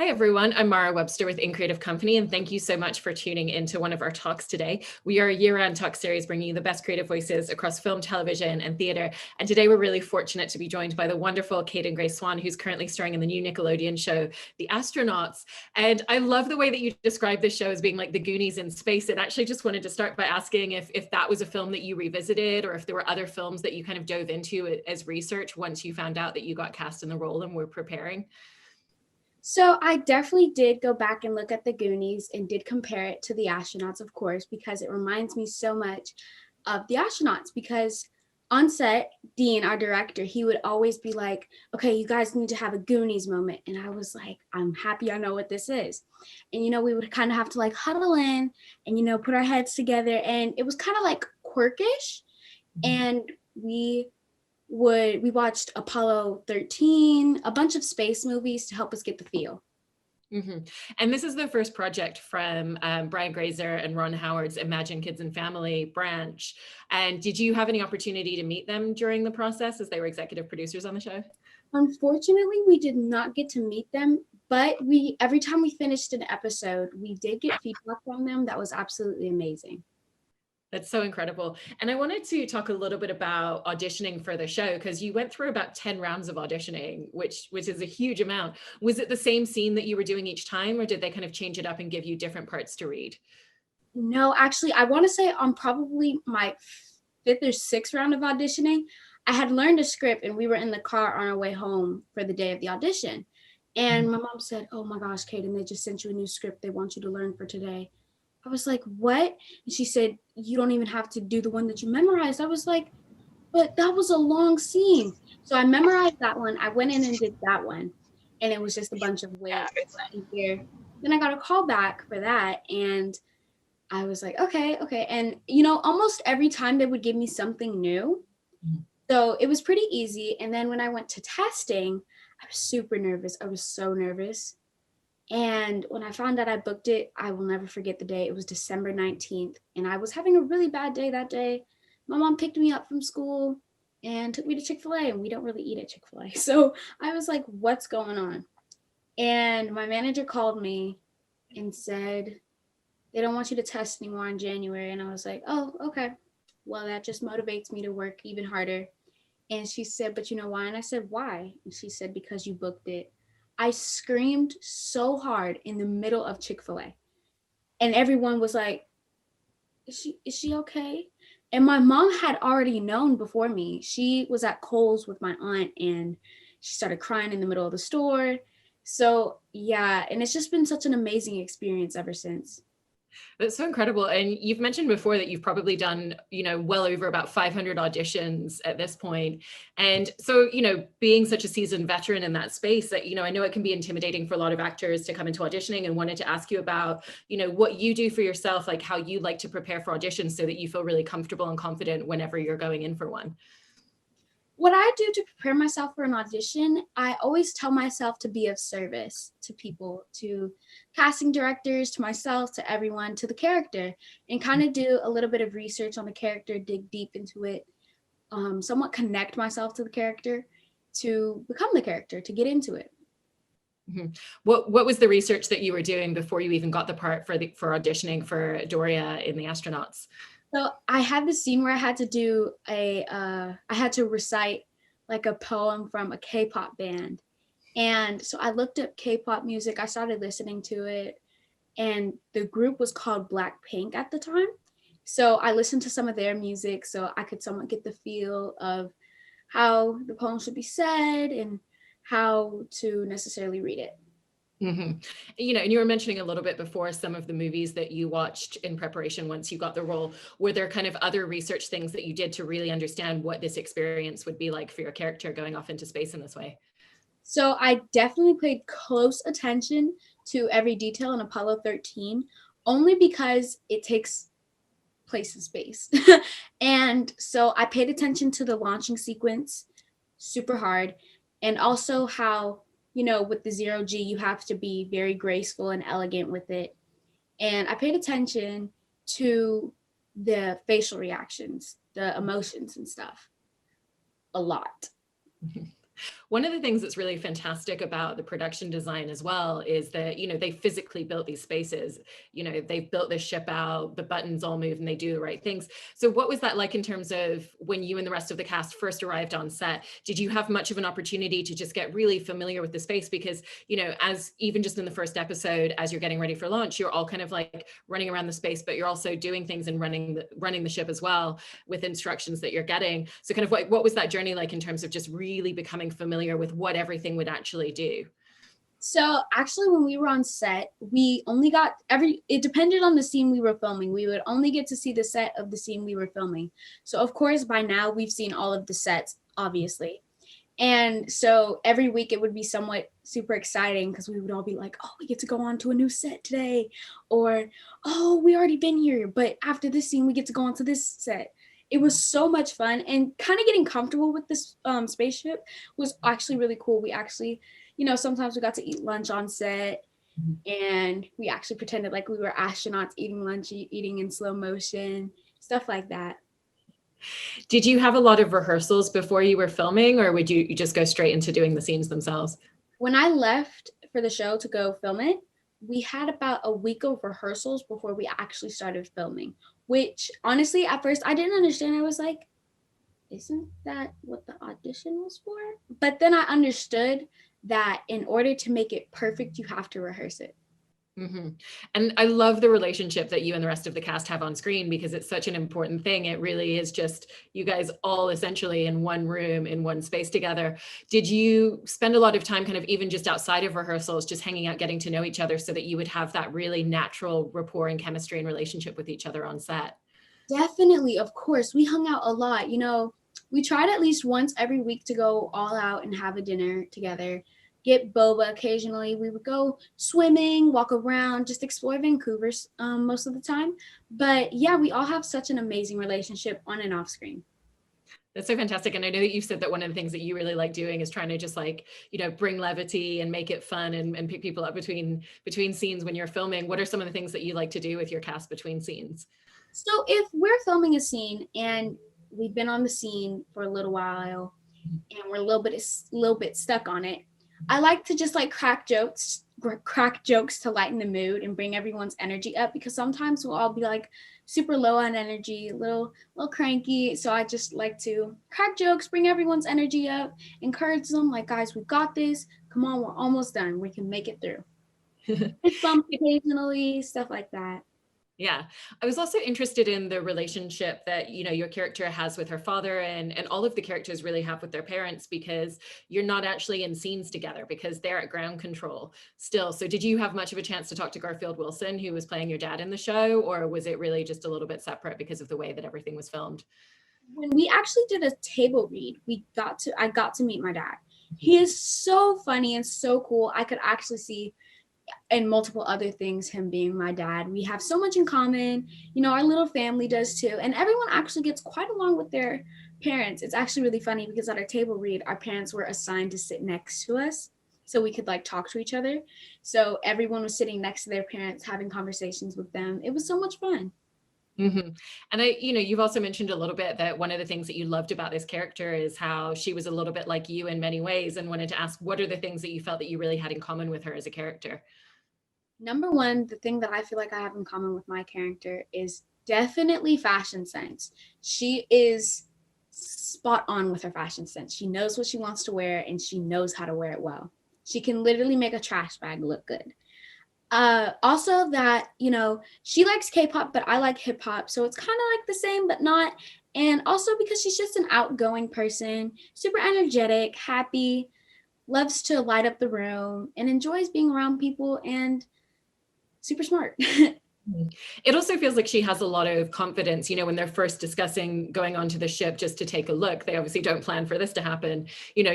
Hi, everyone. I'm Mara Webster with In Creative Company, and thank you so much for tuning into one of our talks today. We are a year-round talk series bringing you the best creative voices across film, television, and theater. And today we're really fortunate to be joined by the wonderful Kayden Swan, who's currently starring in the new Nickelodeon show, The Astronauts. And I love the way that you describe this show as being like the Goonies in space. And actually just wanted to start by asking if that was a film that you revisited, or if there were other films that you kind of dove into as research once you found out that you got cast in the role and were preparing. So I definitely did go back and look at the Goonies and did compare it to the Astronauts, of course, because it reminds me so much of the Astronauts. Because on set, Dean, our director, he would always be like, okay, you guys need to have a Goonies moment. And I was like, I'm happy I know what this is. And, we would kind of have to like huddle in and, put our heads together. And it was kind of like quirkish. And we watched Apollo 13, a bunch of space movies to help us get the feel. Mm-hmm. And this is the first project from Brian Grazer and Ron Howard's Imagine Kids and Family branch. And did you have any opportunity to meet them during the process as they were executive producers on the show? Unfortunately, we did not get to meet them, but every time we finished an episode, we did get feedback from them that was absolutely amazing. That's so incredible. And I wanted to talk a little bit about auditioning for the show, because you went through about 10 rounds of auditioning, which is a huge amount. Was it the same scene that you were doing each time, or did they kind of change it up and give you different parts to read? No, actually, I want to say on probably my fifth or sixth round of auditioning, I had learned a script and we were in the car on our way home for the day of the audition. And my mom said, oh my gosh, Kayden, they just sent you a new script they want you to learn for today. I was like, what? And she said, you don't even have to do the one that you memorized. I was like, but that was a long scene. So I memorized that one. I went in and did that one. And it was just a bunch of wigs here. Then I got a call back for that. And I was like, okay. And, almost every time they would give me something new. So it was pretty easy. And then when I went to testing, I was super nervous. I was so nervous. And when I found out I booked it, I will never forget the day. It was December 19th. And I was having a really bad day that day. My mom picked me up from school and took me to Chick-fil-A. And we don't really eat at Chick-fil-A. So I was like, what's going on? And my manager called me and said, they don't want you to test anymore in January. And I was like, oh, okay. Well, that just motivates me to work even harder. And she said, but you know why? And I said, why? And she said, because you booked it. I screamed so hard in the middle of Chick-fil-A. And everyone was like, is she okay? And my mom had already known before me. She was at Kohl's with my aunt and she started crying in the middle of the store. So yeah, and it's just been such an amazing experience ever since. That's so incredible. And you've mentioned before that you've probably done, well over about 500 auditions at this point. And so, being such a seasoned veteran in that space that, I know it can be intimidating for a lot of actors to come into auditioning, and wanted to ask you about, what you do for yourself, like how you like to prepare for auditions so that you feel really comfortable and confident whenever you're going in for one. What I do to prepare myself for an audition, I always tell myself to be of service to people, to casting directors, to myself, to everyone, to the character, and kind of do a little bit of research on the character, dig deep into it, somewhat connect myself to the character to become the character, to get into it. Mm-hmm. What was the research that you were doing before you even got the part for auditioning for Doria in The Astronauts? So I had this scene where I had to do I had to recite like a poem from a K-pop band. And so I looked up K-pop music, I started listening to it, and the group was called Blackpink at the time. So I listened to some of their music so I could somewhat get the feel of how the poem should be said and how to necessarily read it. Mm-hmm. And you were mentioning a little bit before some of the movies that you watched in preparation once you got the role. Were there kind of other research things that you did to really understand what this experience would be like for your character going off into space in this way? So I definitely paid close attention to every detail in Apollo 13, only because it takes place in space. And so I paid attention to the launching sequence super hard, and also how, with the 0G, you have to be very graceful and elegant with it. And I paid attention to the facial reactions, the emotions and stuff a lot. One of the things that's really fantastic about the production design as well is that, they physically built these spaces. They've built this ship out, the buttons all move and they do the right things. So what was that like in terms of when you and the rest of the cast first arrived on set? Did you have much of an opportunity to just get really familiar with the space? Because, as even just in the first episode, as you're getting ready for launch, you're all kind of like running around the space, but you're also doing things and running the ship as well with instructions that you're getting. So kind of what was that journey like in terms of just really becoming familiar with what everything would actually do? So actually, when we were on set, we only got it depended on the scene we were filming. We would only get to see the set of the scene we were filming. So of course, by now we've seen all of the sets, obviously. And so every week it would be somewhat super exciting because we would all be like, oh, we get to go on to a new set today. Or, oh, we already been here, but after this scene, we get to go on to this set. It was so much fun, and kind of getting comfortable with this spaceship was actually really cool. We actually, sometimes we got to eat lunch on set, and we actually pretended like we were astronauts eating lunch, eating in slow motion, stuff like that. Did you have a lot of rehearsals before you were filming, or would you just go straight into doing the scenes themselves? When I left for the show to go film it, we had about a week of rehearsals before we actually started filming, which honestly, at first I didn't understand. I was like, isn't that what the audition was for? But then I understood that in order to make it perfect, you have to rehearse it. Mm-hmm. And I love the relationship that you and the rest of the cast have on screen because it's such an important thing. It really is just you guys all essentially in one room, in one space together. Did you spend a lot of time kind of even just outside of rehearsals, just hanging out, getting to know each other so that you would have that really natural rapport and chemistry and relationship with each other on set? Definitely, of course. We hung out a lot. We tried at least once every week to go all out and have a dinner together, get boba occasionally. We would go swimming, walk around, just explore Vancouver most of the time. But yeah, we all have such an amazing relationship on and off screen. That's so fantastic. And I know that you've said that one of the things that you really like doing is trying to just like, bring levity and make it fun and pick people up between scenes when you're filming. What are some of the things that you like to do with your cast between scenes? So if we're filming a scene and we've been on the scene for a little while and we're a little bit stuck on it, I like to just like crack jokes to lighten the mood and bring everyone's energy up, because sometimes we'll all be like super low on energy, a little cranky. So I just like to crack jokes, bring everyone's energy up, encourage them like, guys, we got this. Come on, we're almost done. We can make it through. Fist bump occasionally, stuff like that. Yeah. I was also interested in the relationship that, your character has with her father and all of the characters really have with their parents, because you're not actually in scenes together because they're at ground control still. So did you have much of a chance to talk to Garfield Wilson, who was playing your dad in the show, or was it really just a little bit separate because of the way that everything was filmed? When we actually did a table read, I got to meet my dad. He is so funny and so cool. I could actually see and multiple other things him being my dad. We have so much in common. Our little family does too. And everyone actually gets quite along with their parents. It's actually really funny because at our table read, our parents were assigned to sit next to us so we could like talk to each other. So everyone was sitting next to their parents, having conversations with them. It was so much fun. Mm-hmm. And you've also mentioned a little bit that one of the things that you loved about this character is how she was a little bit like you in many ways, and wanted to ask, what are the things that you felt that you really had in common with her as a character? Number one, the thing that I feel like I have in common with my character is definitely fashion sense. She is spot on with her fashion sense. She knows what she wants to wear and she knows how to wear it well. She can literally make a trash bag look good. Also that, she likes K-pop, but I like hip hop. So it's kind of like the same, but not. And also because she's just an outgoing person, super energetic, happy, loves to light up the room and enjoys being around people, and super smart. It also feels like she has a lot of confidence, when they're first discussing going onto the ship just to take a look. They obviously don't plan for this to happen.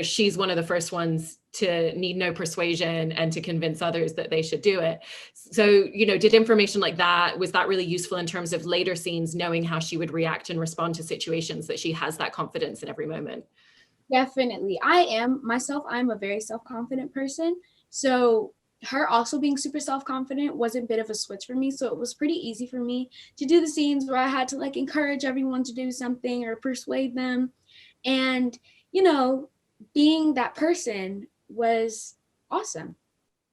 She's one of the first ones to need no persuasion and to convince others that they should do it. So, did information like that, was that really useful in terms of later scenes, knowing how she would react and respond to situations, that she has that confidence in every moment? Definitely. I'm a very self-confident person. So her also being super self-confident was a bit of a switch for me. So it was pretty easy for me to do the scenes where I had to like encourage everyone to do something or persuade them. And, being that person was awesome.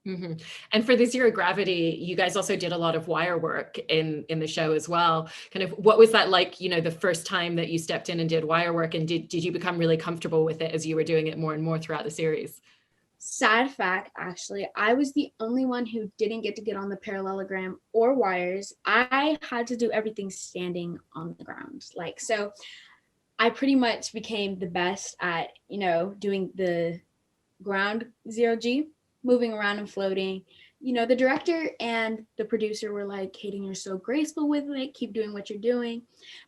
Mm-hmm. And for the zero gravity, you guys also did a lot of wire work in the show as well. Kind of what was that like, the first time that you stepped in and did wire work, and did you become really comfortable with it as you were doing it more and more throughout the series? Sad fact, actually, I was the only one who didn't get to get on the parallelogram or wires. I had to do everything standing on the ground. Like, so I pretty much became the best at, doing the ground zero G, moving around and floating. The director and the producer were like, Kayden, you're so graceful with it. Keep doing what you're doing.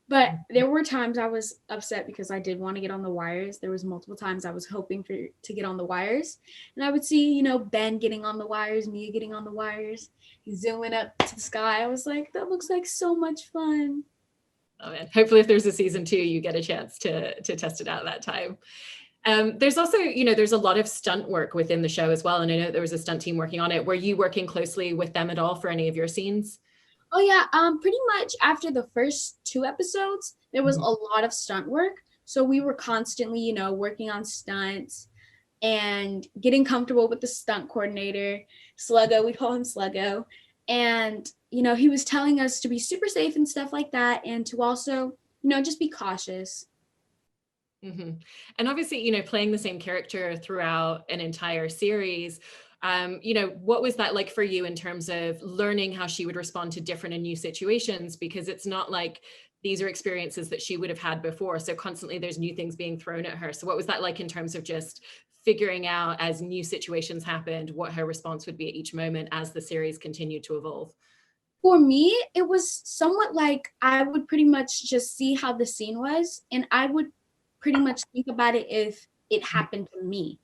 But there were times I was upset because I did want to get on the wires. There was multiple times I was hoping to get on the wires. And I would see, Ben getting on the wires, Mia getting on the wires, zooming up to the sky. I was like, that looks like so much fun. Oh man, hopefully if there's a season 2, you get a chance to test it out that time. There's also, there's a lot of stunt work within the show as well. And I know there was a stunt team working on it. Were you working closely with them at all for any of your scenes? Oh yeah, pretty much after the first 2 episodes, there was a lot of stunt work. So we were constantly, working on stunts and getting comfortable with the stunt coordinator, Sluggo, we call him Sluggo. And, he was telling us to be super safe and stuff like that, and to also, just be cautious. Mm-hmm. And obviously, playing the same character throughout an entire series, what was that like for you in terms of learning how she would respond to different and new situations? Because it's not like these are experiences that she would have had before. So constantly there's new things being thrown at her. So what was that like in terms of just figuring out as new situations happened, what her response would be at each moment as the series continued to evolve? For me, it was somewhat like I would pretty much just see how the scene was, and I would pretty much think about it if it happened to me.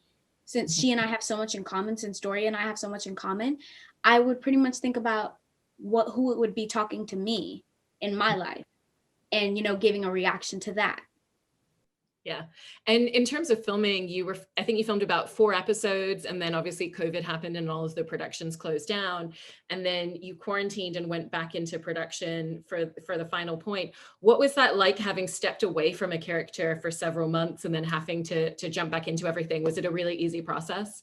Since she and I have so much in common, since Dory and I have so much in common, I would pretty much think about who it would be talking to me in my life, and giving a reaction to that. Yeah. And in terms of filming, I think you filmed about 4 episodes, and then obviously COVID happened and all of the productions closed down. And then you quarantined and went back into production for the final point. What was that like, having stepped away from a character for several months and then having to jump back into everything? Was it a really easy process?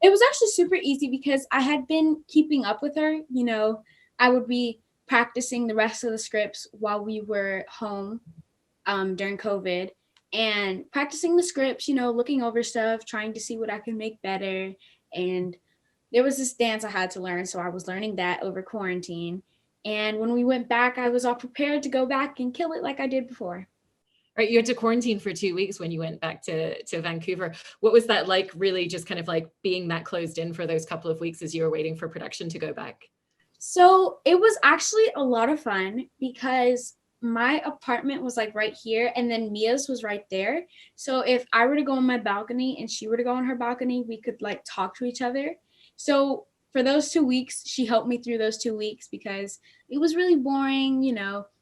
It was actually super easy because I had been keeping up with her. I would be practicing the rest of the scripts while we were home during COVID, and practicing the scripts, looking over stuff, trying to see what I can make better. And there was this dance I had to learn, so I was learning that over quarantine. And when we went back, I was all prepared to go back and kill it like I did before. Right, you had to quarantine for 2 weeks when you went back to Vancouver. What was that like, really just kind of like being that closed in for those couple of weeks as you were waiting for production to go back? So it was actually a lot of fun because my apartment was like right here, and then Mia's was right there. So if I were to go on my balcony and she were to go on her balcony, we could like talk to each other. So for those 2 weeks, she helped me through those 2 weeks because it was really boring,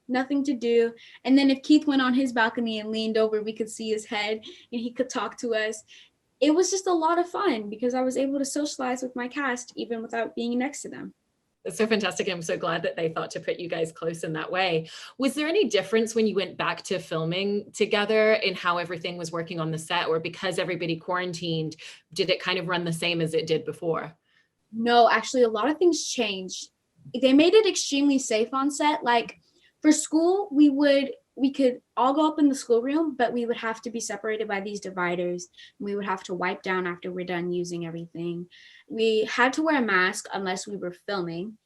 nothing to do. And then if Keith went on his balcony and leaned over, we could see his head and he could talk to us. It was just a lot of fun because I was able to socialize with my cast even without being next to them. It's so fantastic. I'm so glad that they thought to put you guys close in that way. Was there any difference when you went back to filming together in how everything was working on the set, or because everybody quarantined, did it kind of run the same as it did before? No, actually, a lot of things changed. They made it extremely safe on set. Like for school, we could all go up in the schoolroom, but we would have to be separated by these dividers. We would have to wipe down after we're done using everything. We had to wear a mask unless we were filming,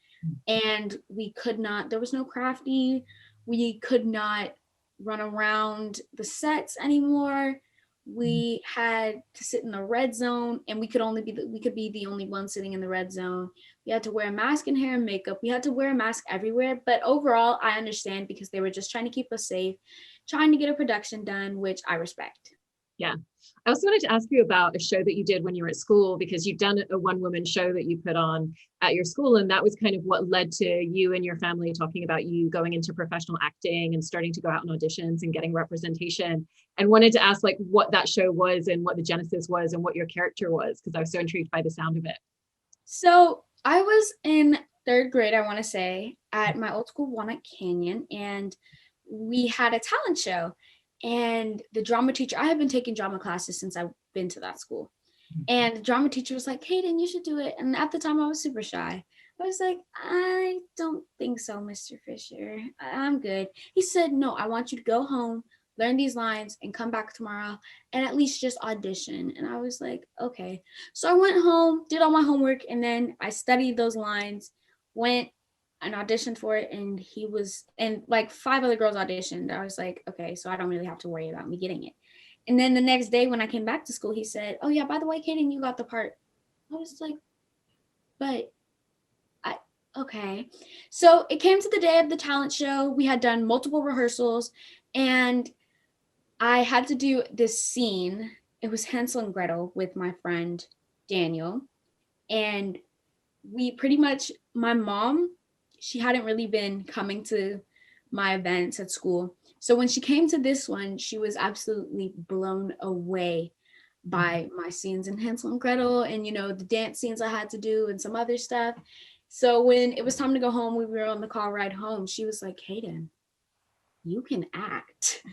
and we could not. There was no crafty. We could not run around the sets anymore. We had to sit in the red zone, and we could be the only one sitting in the red zone. We had to wear a mask and hair and makeup. We had to wear a mask everywhere, but overall I understand because they were just trying to keep us safe, trying to get a production done, which I respect. Yeah. I also wanted to ask you about a show that you did when you were at school, because you've done a one-woman show that you put on at your school, and that was kind of what led to you and your family talking about you going into professional acting and starting to go out on auditions and getting representation. And wanted to ask like what that show was and what the genesis was and what your character was, because I was so intrigued by the sound of it. So I was in third grade, I want to say, at my old school, Walnut Canyon, and we had a talent show. And the drama teacher, I have been taking drama classes since I've been to that school. And the drama teacher was like, Kayden, you should do it. And at the time I was super shy. I was like, I don't think so, Mr. Fisher. I'm good. He said, no, I want you to go home, learn these lines, and come back tomorrow and at least just audition. And I was like, okay. So I went home, did all my homework, and then I studied those lines, went and auditioned for it. And and like 5 other girls auditioned. I was like, okay, so I don't really have to worry about me getting it. And then the next day when I came back to school, he said, oh yeah, by the way, Kayden, you got the part. I was like, but okay. So it came to the day of the talent show. We had done multiple rehearsals and I had to do this scene. It was Hansel and Gretel with my friend Daniel. And we pretty much, my mom, she hadn't really been coming to my events at school. So when she came to this one, she was absolutely blown away by my scenes in Hansel and Gretel and, the dance scenes I had to do and some other stuff. So when it was time to go home, we were on the car ride home. She was like, Kayden, you can act.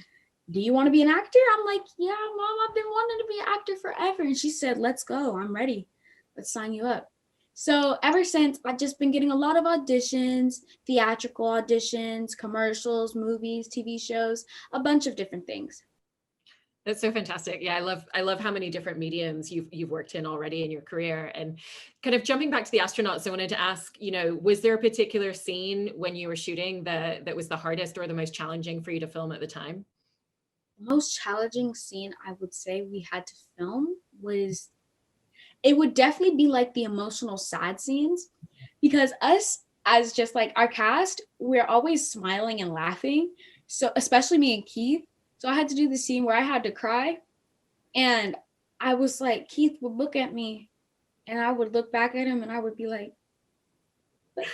Do you want to be an actor? I'm like, yeah, Mom, I've been wanting to be an actor forever. And she said, let's go. I'm ready. Let's sign you up. So ever since, I've just been getting a lot of auditions, theatrical auditions, commercials, movies, TV shows, a bunch of different things. That's so fantastic. Yeah, I love how many different mediums you've worked in already in your career. And kind of jumping back to the astronauts, I wanted to ask, was there a particular scene when you were shooting that was the hardest or the most challenging for you to film at the time? The most challenging scene I would say we had to film it would definitely be like the emotional sad scenes, because us as just like our cast, we're always smiling and laughing. So especially me and Keith. So I had to do the scene where I had to cry. And I was like, Keith would look at me and I would look back at him and I would be like, but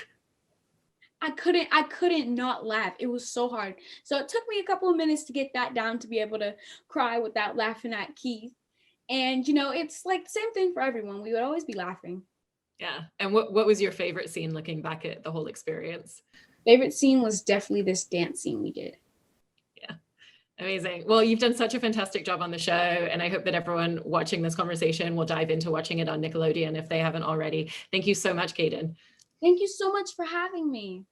I couldn't not laugh. It was so hard. So it took me a couple of minutes to get that down to be able to cry without laughing at Keith. And, it's like the same thing for everyone. We would always be laughing. Yeah. And what was your favorite scene looking back at the whole experience? Favorite scene was definitely this dance scene we did. Yeah. Amazing. Well, you've done such a fantastic job on the show, and I hope that everyone watching this conversation will dive into watching it on Nickelodeon if they haven't already. Thank you so much, Kayden. Thank you so much for having me.